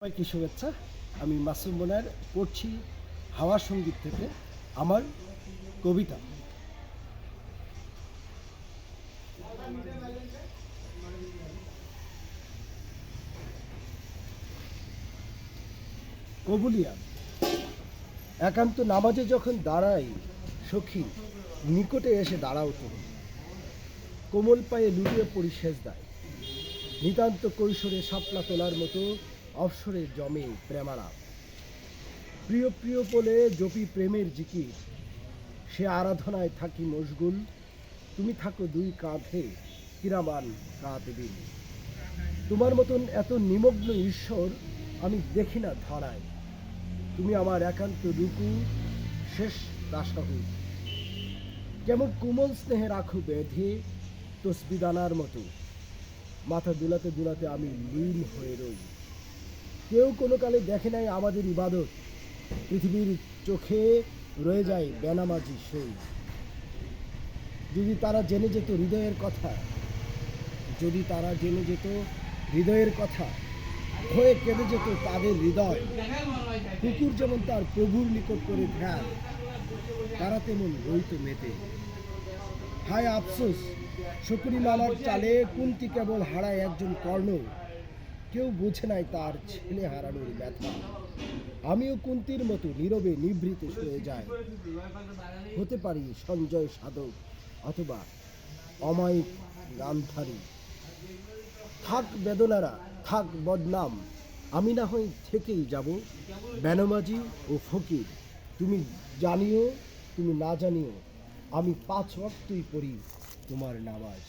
সবাইকে শুভেচ্ছা। আমি মাসুম বোনের পড়ছি হাওয়া সঙ্গীত থেকে আমার কবিতা। কবুলিয়া। একান্ত নামাজে যখন দাঁড়াই সখী, নিকটে এসে দাঁড়াও তুমি। কোমল পায়ে লুটিয়ে পড়ি সেজদায়, নিতান্ত কৈশোরে শাপলা তোলার মতো অবসরে জমে প্রেমালাপ। প্রিয় প্রিয় বলে জপি প্রেমের জিকির, সে আরাধনায় থাকি মশগুল। তুমি থাকো দুই কাঁধে কিরামান কাতিবিন। তোমার মতন এত নিমগ্ন ঈশ্বর আমি দেখি না ধরায়। তুমি আমার একান্ত রুকু, শেষ তাসাহুদ। কেমন কোমল স্নেহে রাখো বেঁধে তসবিদানার মতো। মাথা দুলাতে দুলাতে আমি লীন হয়ে রই। কেউ কোনো কালে দেখে নাই আমাদের ইবাদত, পৃথিবীর চোখে রয়ে যায় বেনামাজি সেই। যদি তারা জেনে যেত হৃদয়ের কথা, যদি তারা জেনে যেত হৃদয়ের কথা, হয়ে কেঁদে যেত তাদের হৃদয়। কুকুর যেমন তার প্রভুর নিকট করে ধ্যান, তারা তেমন রইত মেতে। হায় আফসোস, শকুনি মালার চালে কুন্তি কেবল হারায় একজন কর্ণ। কেউ বোঝে নাই তার ছেলে হারানোর ব্যথা। আমিও কুন্তির মতো নীরবে নিভৃতে শুয়ে যাই। হতে পারি সঞ্জয় সাধক অথবা অমায়িক গান্ধারী। থাক বেদনারা, থাক বদনাম, আমি না হয় থেকেই যাব বেনামাজি ও ফকির। তুমি জানিও, তুমি না জানিও, আমি 5 ওয়াক্তই পড়ি তোমার নামাজ।